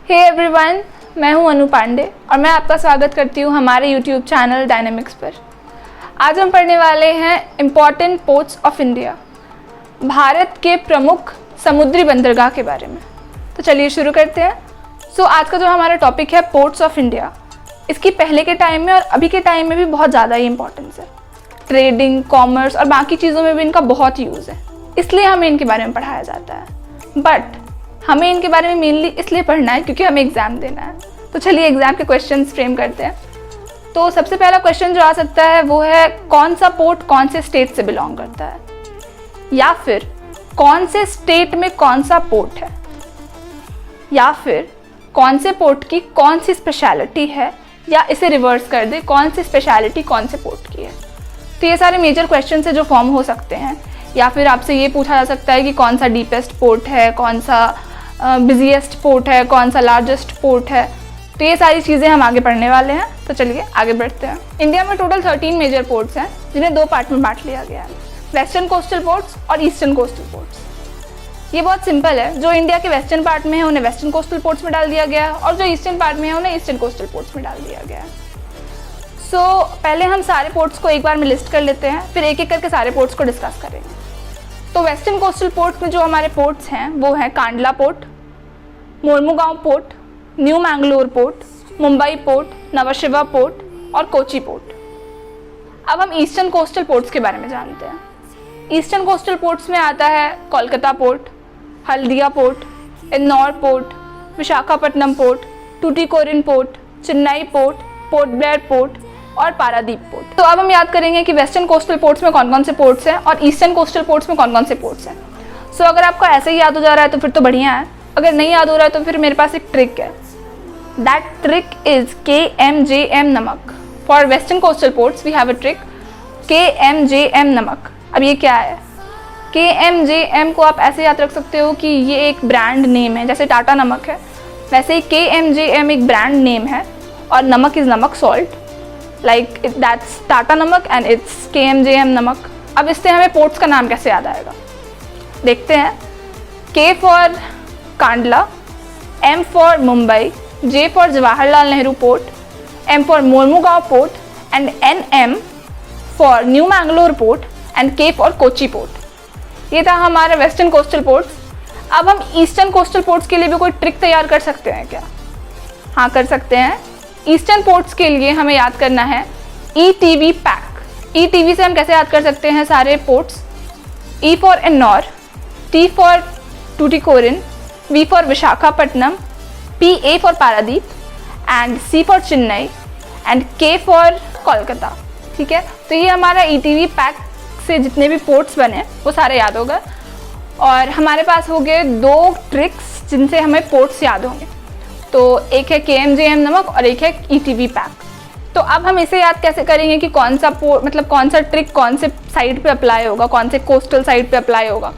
Hey everyone, मैं हूं अनु पांडे और मैं आपका स्वागत करती हूं हमारे यूट्यूब चैनल डायनेमिक्स पर। आज हम पढ़ने वाले हैं important ports of India, Bharat के प्रमुख समुद्री बंदरगाह के बारे में। तो चलिए शुरू करते हैं। आज का जो हमारा टॉपिक है पोर्ट्स ऑफ इंडिया, इसकी पहले के टाइम में और अभी के टाइम में भी बहुत ज़्यादा ही इंपॉर्टेंस है। ट्रेडिंग, कॉमर्स और बाकी चीज़ों में भी इनका बहुत यूज़ है, इसलिए हमें इनके बारे में पढ़ाया जाता है। बट हमें इनके बारे में मेनली इसलिए पढ़ना है क्योंकि हमें एग्ज़ाम देना है। तो चलिए एग्ज़ाम के क्वेश्चंस फ्रेम करते हैं। तो सबसे पहला क्वेश्चन जो आ सकता है वो है, कौन सा पोर्ट कौन से स्टेट से बिलोंग करता है, या फिर कौन से स्टेट में कौन सा पोर्ट है, या फिर कौन से पोर्ट की कौन सी स्पेशलिटी है, या इसे रिवर्स कर दे, कौन सी स्पेशलिटी कौन से पोर्ट की है। तो ये सारे मेजर क्वेश्चन है जो फॉर्म हो सकते हैं। या फिर आपसे ये पूछा जा सकता है कि कौन सा डीपेस्ट पोर्ट है, कौन सा बिजिएस्ट पोर्ट है, कौन सा लार्जेस्ट पोर्ट है। तो ये सारी चीज़ें हम आगे पढ़ने वाले हैं। तो चलिए आगे बढ़ते हैं। इंडिया में टोटल 13 मेजर पोर्ट्स हैं जिन्हें दो पार्ट में बांट लिया गया है, वेस्टर्न कोस्टल पोर्ट्स और ईस्टर्न कोस्टल पोर्ट्स। ये बहुत सिंपल है, जो इंडिया के वेस्टर्न पार्ट में है उन्हें वेस्टर्न कोस्टल पोर्ट्स में डाल दिया गया है और जो ईस्टर्न पार्ट में है उन्हें ईस्टर्न कोस्टल पोर्ट्स में डाल दिया गया है। पहले हम सारे पोर्ट्स को एक बार में लिस्ट कर लेते हैं, फिर एक एक करके सारे पोर्ट्स को डिस्कस करेंगे। तो वेस्टर्न कोस्टल पोर्ट में जो हमारे पोर्ट्स हैं वो हैं Kandla port, Mormugao port, new Mangalore port, Mumbai port, Nhava Sheva port और कोची पोर्ट। अब हम ईस्टर्न कोस्टल पोर्ट्स के बारे में जानते हैं। ईस्टर्न कोस्टल पोर्ट्स में आता है Kolkata port, Haldia port, Ennore port, Visakhapatnam port, Tuticorin port, Chennai port, port Blair port और पारादीप पोर्ट। तो अब हम याद करेंगे कि वेस्टर्न कोस्टल पोर्ट्स में कौन कौन से पोर्ट्स हैं और ईस्टर्न कोस्टल पोर्ट्स में कौन कौन से पोर्ट्स हैं। अगर आपको ऐसे ही याद हो जा रहा है तो फिर तो बढ़िया है, अगर नहीं याद हो रहा है तो फिर मेरे पास एक ट्रिक है। दैट ट्रिक इज KMJM नमक। For western coastal ports we have a trick KMJM नमक। अब ये क्या है? KMJM को आप ऐसे याद रख सकते हो कि ये एक ब्रांड नेम है, जैसे टाटा नमक है वैसे ही KMJM एक ब्रांड नेम है और नमक इज़ नमक, सॉल्ट, लाइक दैट्स टाटा नमक एंड इट्स KMJM नमक। अब इससे हमें पोर्ट्स का नाम कैसे याद आएगा, देखते हैं। K for Kandla, M for Mumbai, J for Jawaharlal Nehru port, M for Mormugao port and NM for new Mangalore port and K for Kochi port. ये था हमारा वेस्टर्न कोस्टल पोर्ट्स। अब हम ईस्टर्न कोस्टल पोर्ट्स के लिए भी कोई ट्रिक तैयार कर सकते हैं क्या? हाँ, कर सकते हैं। ईस्टर्न पोर्ट्स के लिए हमें याद करना है ETV पैक। ETV से हम कैसे याद कर सकते हैं सारे ports? E for Ennore, T for Tuticorin, V for Visakhapatnam, PA for Paradip and C for Chennai and K for Kolkata. ठीक है, तो ये हमारा ETV पैक से जितने भी पोर्ट्स बने वो सारे याद हो गए और हमारे पास हो गए दो ट्रिक्स जिनसे हमें पोर्ट्स याद होंगे। तो एक है KMJM नमक और एक है ETV पैक। तो अब हम इसे याद कैसे करेंगे कि कौन सा कौन सा ट्रिक कौन से साइड पे अप्लाई होगा, कौन से कोस्टल साइड पे अप्लाई होगा,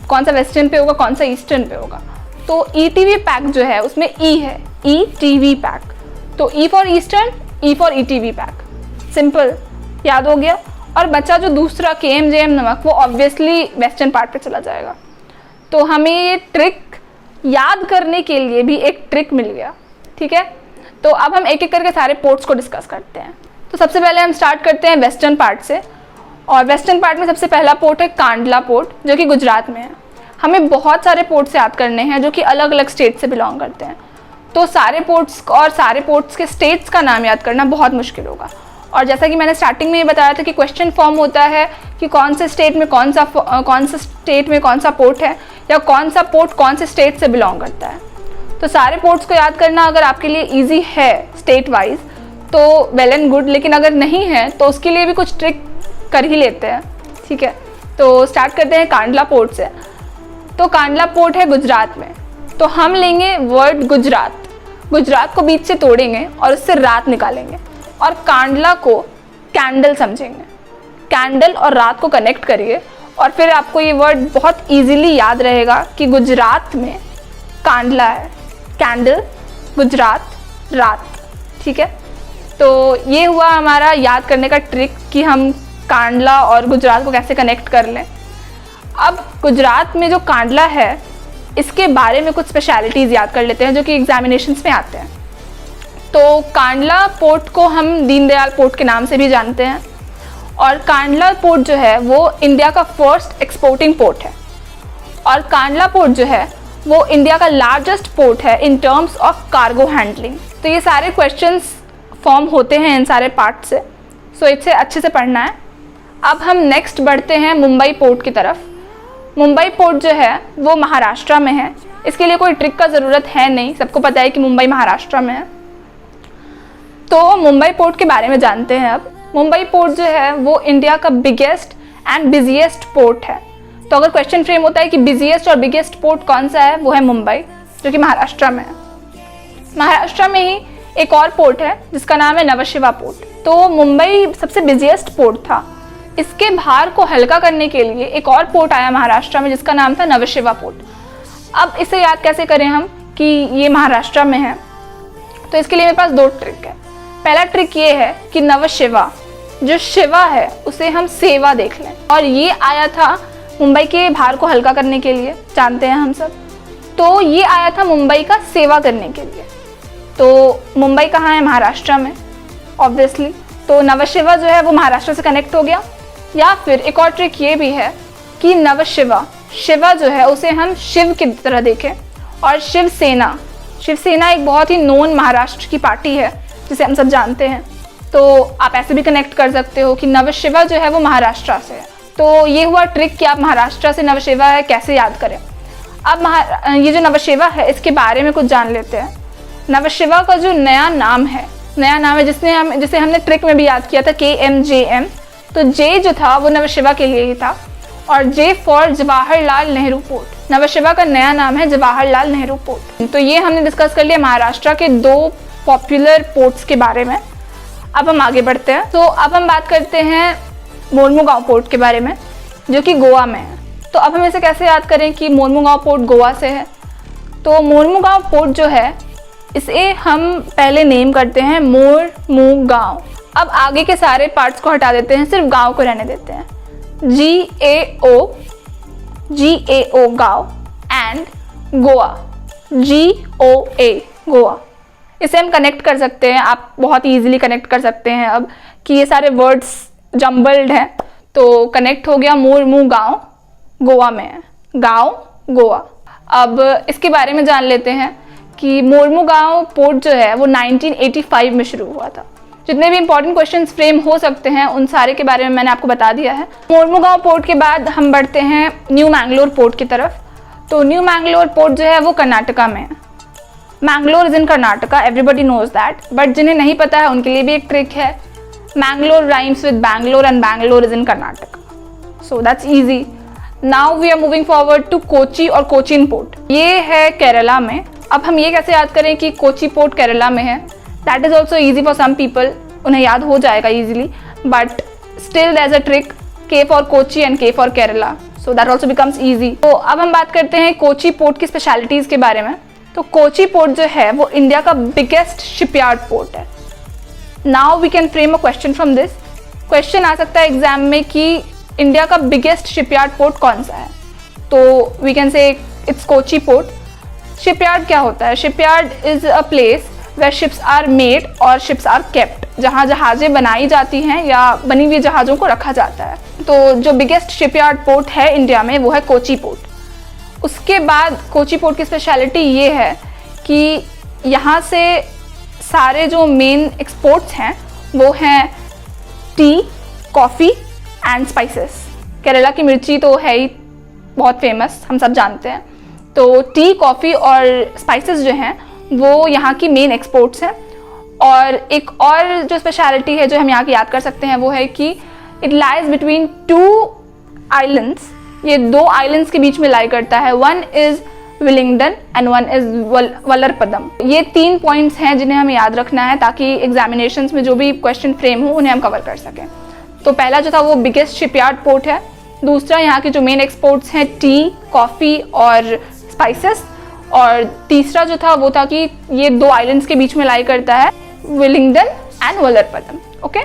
कौन सा वेस्टर्न पे होगा, कौन सा ईस्टर्न पे होगा। तो ETV पैक जो है उसमें E है, ETV पैक। तो E for eastern, E for ETV pack. Simple, याद हो गया। और बचा जो दूसरा KMJM नमक, वो ऑब्वियसली वेस्टर्न पार्ट पे चला जाएगा। तो हमें ये ट्रिक याद करने के लिए भी एक ट्रिक मिल गया। ठीक है, तो अब हम एक एक करके सारे पोर्ट्स को डिस्कस करते हैं। तो सबसे पहले हम स्टार्ट करते हैं वेस्टर्न पार्ट से, और वेस्टर्न पार्ट में सबसे पहला पोर्ट है कांडला पोर्ट, जो कि गुजरात में है। हमें बहुत सारे पोर्ट्स याद करने हैं जो कि अलग अलग स्टेट से बिलोंग करते हैं। तो सारे पोर्ट्स और सारे पोर्ट्स के स्टेट्स का नाम याद करना बहुत मुश्किल होगा। और जैसा कि मैंने स्टार्टिंग में ये बताया था कि क्वेश्चन फॉर्म होता है कि कौन से स्टेट में कौन सा पोर्ट है, या कौन सा पोर्ट कौन से स्टेट से बिलोंग करता है। तो सारे पोर्ट्स को याद करना अगर आपके लिए इजी है स्टेट वाइज तो वेल एंड गुड, लेकिन अगर नहीं है तो उसके लिए भी कुछ ट्रिक कर ही लेते हैं। ठीक है, तो स्टार्ट करते हैं कांडला पोर्ट से। तो कांडला पोर्ट है गुजरात में। तो हम लेंगे वर्ड गुजरात, गुजरात को बीच से तोड़ेंगे और उससे रात निकालेंगे और कांडला को कैंडल समझेंगे। कैंडल और रात को कनेक्ट करिए और फिर आपको ये वर्ड बहुत इजीली याद रहेगा कि गुजरात में कांडला है, कैंडल, गुजरात, रात। ठीक है, तो ये हुआ हमारा याद करने का ट्रिक कि हम कांडला और गुजरात को कैसे कनेक्ट कर लें। अब गुजरात में जो कांडला है इसके बारे में कुछ स्पेशलिटीज़ याद कर लेते हैं जो कि एग्जामिनेशंस में आते हैं। तो कांडला पोर्ट को हम दीनदयाल पोर्ट के नाम से भी जानते हैं, और कांडला पोर्ट जो है वो इंडिया का फर्स्ट एक्सपोर्टिंग पोर्ट है, और कांडला पोर्ट जो है वो इंडिया का लार्जेस्ट पोर्ट है in terms of cargo handling. तो ये सारे क्वेश्चंस फॉर्म होते हैं इन सारे पार्ट से, सो इसे अच्छे से पढ़ना है। अब हम नेक्स्ट बढ़ते हैं मुंबई पोर्ट की तरफ। मुंबई पोर्ट जो है वो महाराष्ट्र में है, इसके लिए कोई ट्रिक का ज़रूरत है नहीं, सबको पता है कि मुंबई महाराष्ट्र में है। तो मुंबई पोर्ट के बारे में जानते हैं अब। मुंबई पोर्ट जो है वो इंडिया का बिगेस्ट एंड बिजिएस्ट पोर्ट है। तो अगर क्वेश्चन फ्रेम होता है कि बिजिएस्ट और बिगेस्ट पोर्ट कौन सा है, वो है मुंबई, जो कि महाराष्ट्र में है। महाराष्ट्र में ही एक और पोर्ट है जिसका नाम है नवशिवा पोर्ट। तो मुंबई सबसे बिजिएस्ट पोर्ट था, इसके भार को हल्का करने के लिए एक और पोर्ट आया महाराष्ट्र में जिसका नाम था नवशिवा पोर्ट। अब इसे याद कैसे करें हम कि ये महाराष्ट्र में है, तो इसके लिए मेरे पास दो ट्रिक है। पहला ट्रिक ये है कि नवशिवा, जो शिवा है उसे हम सेवा देख लें, और ये आया था मुंबई के भार को हल्का करने के लिए, जानते हैं हम सब। तो ये आया था मुंबई का सेवा करने के लिए। तो मुंबई कहाँ है? महाराष्ट्र में ऑब्वियसली। तो नवशिवा जो है वो महाराष्ट्र से कनेक्ट हो गया। या फिर एक और ट्रिक ये भी है कि नवशिवा, शिवा जो है उसे हम शिव की तरह देखें, और शिवसेना, शिवसेना एक बहुत ही नोन महाराष्ट्र की पार्टी है जिसे हम सब जानते हैं। तो आप ऐसे भी कनेक्ट कर सकते हो कि नवशिवा जो है वो महाराष्ट्र से है। तो ये हुआ ट्रिक कि आप महाराष्ट्र से नवशिवा है कैसे याद करें। अब ये जो नवशिवा है इसके बारे में कुछ जान लेते हैं। नवशिवा का जो नया नाम है जिसे हमने ट्रिक में भी याद किया था, KMJM। तो जे जो था वो नवशिवा के लिए ही था, और J for Jawaharlal Nehru port. Nhava Sheva का नया नाम है जवाहरलाल नेहरू पोर्ट। तो ये हमने डिस्कस कर लिया महाराष्ट्र के दो पॉपुलर पोर्ट्स के बारे में। अब हम आगे बढ़ते हैं। तो अब हम बात करते हैं मोरमुगांव पोर्ट के बारे में, जो कि गोवा में है। तो अब हम इसे कैसे याद करें कि मोरमुगांव पोर्ट गोवा से है। तो मोरमुगांव पोर्ट जो है इसे हम पहले नेम करते हैं मोरमुगांव। अब आगे के सारे पार्ट्स को हटा देते हैं, सिर्फ गांव को रहने देते हैं। GAO गांव एंड गोवा GOA गोवा। इसे हम कनेक्ट कर सकते हैं, आप बहुत ईजिली कनेक्ट कर सकते हैं अब कि ये सारे वर्ड्स जम्बल्ड हैं। तो कनेक्ट हो गया, मोरमुगांव गोवा में है, गांव गोवा। अब इसके बारे में जान लेते हैं कि मोरमुगांव पोर्ट जो है वो 1985 में शुरू हुआ था। जितने भी इंपॉर्टेंट क्वेश्चंस फ्रेम हो सकते हैं उन सारे के बारे में मैंने आपको बता दिया है। मोरमुगांव पोर्ट के बाद हम बढ़ते हैं न्यू मैंगलोर पोर्ट की तरफ। तो न्यू मैंगलोर पोर्ट जो है वो कर्नाटका में है। Mangalore is in Karnataka, everybody knows that, but जिन्हें नहीं पता है उनके लिए भी एक ट्रिक है। Mangalore rhymes with Bangalore and Bangalore is in Karnataka, so that's easy. Now we are moving forward to Kochi और कोचीन पोर्ट। ये है केरला में। अब हम ये कैसे याद करें कि कोची पोर्ट केरला में है? That is also easy for some people, उन्हें याद हो जाएगा easily, but still there is a trick, K for Kochi and K for Kerala, so that also becomes easy. तो अब हम बात करते हैं कोची पोर्ट की स्पेशलिटीज़ के बारे में। तो कोची पोर्ट जो है वो इंडिया का बिगेस्ट शिपयार्ड पोर्ट है। Now we can frame a question from this. Question आ सकता है एग्जाम में कि इंडिया का बिगेस्ट शिपयार्ड पोर्ट कौन सा है? तो we can say it's Kochi port. Shipyard क्या होता है? Shipyard is a place where ships are made और शिप्स आर केप्ट, जहाँ जहाज़ें बनाई जाती हैं या बनी हुई जहाज़ों को रखा जाता है। तो जो बिगेस्ट शिपयार्ड पोर्ट है इंडिया में वो है कोची पोर्ट। उसके बाद कोची पोर्ट की स्पेशलिटी ये है कि यहाँ से सारे जो मेन एक्सपोर्ट्स हैं वो हैं T, coffee and spices. Kerala की मिर्ची तो है ही बहुत फेमस, हम सब जानते हैं। तो टी, कॉफ़ी और स्पाइसेस जो हैं वो यहाँ की मेन एक्सपोर्ट्स हैं। और एक और जो स्पेशलिटी है जो हम यहाँ की याद कर सकते हैं वो है कि it lies between two islands. ये दो आइलैंड्स के बीच में लाई करता है। One is Willingdon and one is Vallarpadam. ये 3 पॉइंट्स हैं जिन्हें हमें याद रखना है ताकि एग्जामिनेशंस में जो भी क्वेश्चन फ्रेम हो उन्हें हम कवर कर सकें। तो पहला जो था वो बिगेस्ट शिपयार्ड पोर्ट है। दूसरा यहाँ के जो मेन एक्सपोर्ट्स हैं टी, कॉफ़ी और स्पाइसेस। और तीसरा जो था वो था कि ये दो आइलैंड्स के बीच में लाई करता है, Willingdon and Vallarpadam. Okay,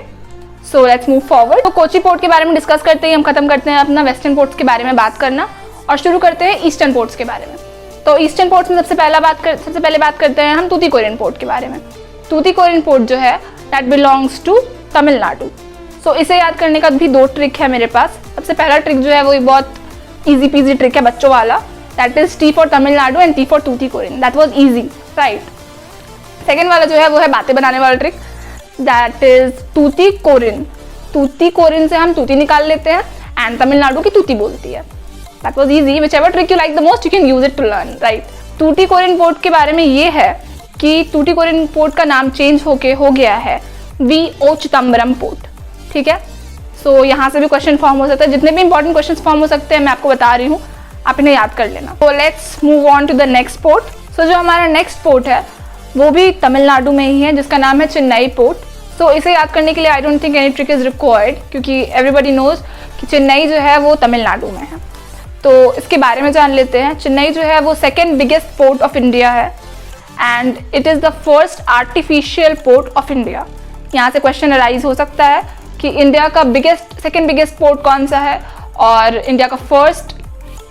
so let's move forward. तो कोची पोर्ट के बारे में डिस्कस करते ही हम खत्म करते हैं अपना वेस्टर्न पोर्ट्स के बारे में बात करना और शुरू करते हैं ईस्टर्न पोर्ट्स के बारे में। तो ईस्टर्न पोर्ट्स में सबसे पहले बात करते हैं हम तूतीकोरिन पोर्ट के बारे में। तूतीकोरिन पोर्ट जो है दैट बिलोंग्स टू तमिलनाडु। सो इसे याद करने का भी 2 ट्रिक है मेरे पास। सबसे पहला ट्रिक जो है वो बहुत ईजी पीजी ट्रिक है बच्चों वाला, that is T for Tamil Nadu and T for Tuticorin. That was easy, right. Second वाला जो है वो है बातें बनाने वाला trick, that is Tuticorin. Tuticorin से हम तूती निकाल लेते हैं एंड तमिलनाडु की तूती बोलती है। That was easy. Whichever trick you like the most you can use it to learn, right. Tuticorin port के बारे में ये है कि तूतीकोरिन पोर्ट का नाम चेंज होके हो गया है V.O. चिदम्बरम पोर्ट, ठीक है। सो यहाँ से भी क्वेश्चन फॉर्म हो सकता है, जितने भी इंपॉर्टेंट क्वेश्चन फॉर्म हो सकते हैं मैं आपको बता रही हूँ, आप इन्हें याद कर लेना। तो let's move on to the next port. So जो हमारा नेक्स्ट पोर्ट है वो भी तमिलनाडु में ही है, जिसका नाम है चेन्नई पोर्ट। सो इसे याद करने के लिए I don't think any trick is required, क्योंकि एवरीबडी नोज कि चेन्नई जो है वो तमिलनाडु में है। तो इसके बारे में जान लेते हैं। चेन्नई जो है वो second biggest port of India है and it is the first artificial port of India. यहाँ से क्वेश्चन अराइज हो सकता है कि इंडिया का सेकेंड बिगेस्ट पोर्ट कौन सा है और इंडिया का फर्स्ट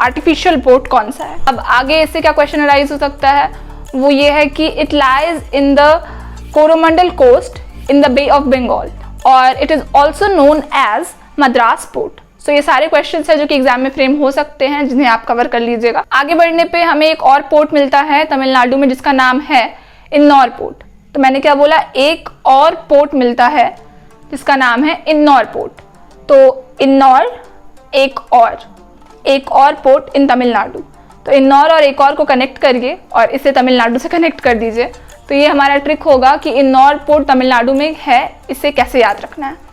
आर्टिफिशियल पोर्ट कौन सा है। अब आगे इससे क्या क्वेश्चन अराइज हो सकता है, वो ये है कि it lies in the Coromandel coast in the bay of Bengal और it is also known as Madras port. So ये सारे क्वेश्चंस हैं जो कि एग्जाम में फ्रेम हो सकते हैं, जिन्हें आप कवर कर लीजिएगा। आगे बढ़ने पे हमें एक और पोर्ट मिलता है तमिलनाडु में, जिसका नाम है इन्नौर पोर्ट। तो मैंने क्या बोला, एक और पोर्ट मिलता है जिसका नाम है इन्नौर पोर्ट। तो इन्नौर एक और पोर्ट इन तमिलनाडु। तो इन्नौर और एक और को कनेक्ट करिए और इसे तमिलनाडु से कनेक्ट कर दीजिए। तो ये हमारा ट्रिक होगा कि इन्नौर पोर्ट तमिलनाडु में है, इसे कैसे याद रखना है।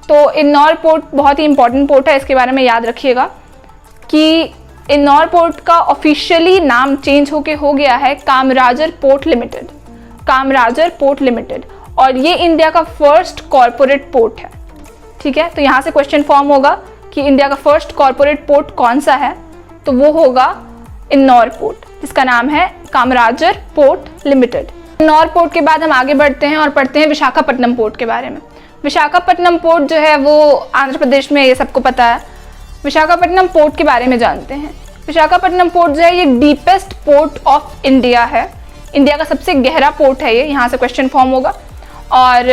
तो इन्नौर पोर्ट बहुत ही इंपॉर्टेंट पोर्ट है, इसके बारे में याद रखिएगा कि इन्नौर पोर्ट का ऑफिशियली नाम चेंज होके हो गया है Kamarajar port limited. Kamarajar port limited, और ये इंडिया का फर्स्ट कॉरपोरेट पोर्ट है, ठीक है। तो यहाँ से क्वेश्चन फॉर्म होगा कि इंडिया का फर्स्ट कॉरपोरेट पोर्ट कौन सा है, तो वो होगा इन्नौर पोर्ट, जिसका नाम है Kamarajar port limited. Ennore port के बाद हम आगे बढ़ते हैं और पढ़ते हैं विशाखापट्टनम पोर्ट के बारे में। विशाखापट्टनम पोर्ट जो है वो आंध्र प्रदेश में, ये सबको पता है। विशाखापट्टनम पोर्ट के बारे में जानते हैं। विशाखापट्टनम पोर्ट जो है ये डीपेस्ट पोर्ट ऑफ इंडिया है, इंडिया का सबसे गहरा पोर्ट है ये, यहाँ से क्वेश्चन फॉर्म होगा। और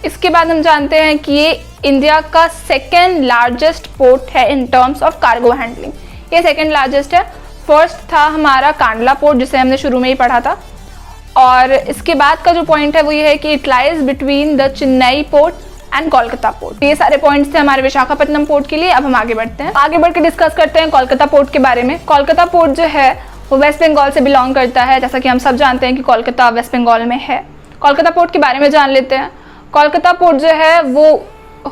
इसके बाद हम जानते हैं कि ये इंडिया का सेकेंड लार्जेस्ट पोर्ट है in terms of cargo handling. ये सेकेंड लार्जेस्ट है, फर्स्ट था हमारा कांडला पोर्ट जिसे हमने शुरू में ही पढ़ा था। और इसके बाद का जो पॉइंट है वो ये है कि it lies between the Chennai port and Kolkata port. ये सारे पॉइंट्स थे हमारे विशाखापट्टनम पोर्ट के लिए। अब हम आगे बढ़ते हैं, आगे बढ़ के डिस्कस करते हैं कोलकाता पोर्ट के बारे में। कोलकाता पोर्ट जो है वो वेस्ट बंगाल से बिलोंग करता है, जैसा कि हम सब जानते हैं कि कोलकाता वेस्ट बंगाल में है। कोलकाता पोर्ट के बारे में जान लेते हैं। कोलकाता पोर्ट जो है वो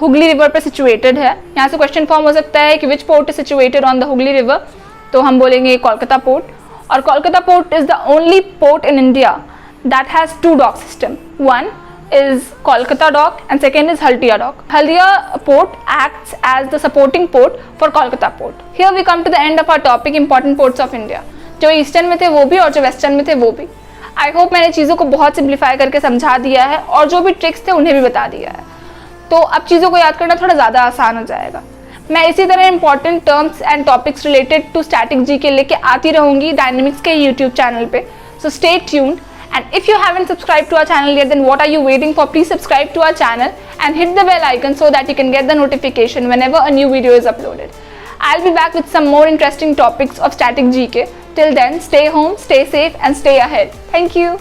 हुगली रिवर पर सिचुएटेड है। यहाँ से क्वेश्चन फॉर्म हो सकता है कि विच port is situated on the Hooghly river, तो हम बोलेंगे कोलकाता पोर्ट। और Kolkata port is the only port in India that has 2 dock system. One is Kolkata dock and second is Haldia dock. Haldia port acts as the supporting port for Kolkata port. Here we come to the end of our topic, important ports of India. जो eastern में थे वो भी और जो western में थे वो भी। आई होप मैंने चीज़ों को बहुत सिंप्लीफाई करके समझा दिया है और जो भी ट्रिक्स थे उन्हें भी बता दिया है, तो अब चीज़ों को याद करना थोड़ा ज़्यादा आसान हो जाएगा। मैं इसी तरह important terms and topics related to static G K लेके आती रहूँगी डायनेमिक्स के यूट्यूब चैनल पे। So stay tuned. And if you haven't subscribed to our channel yet, then what are you waiting for? Please subscribe to our channel and hit the bell icon so that you can get the notification whenever a new video is uploaded. I'll be back with some more interesting topics of static GK. Till then, stay home, stay safe and stay ahead. Thank you.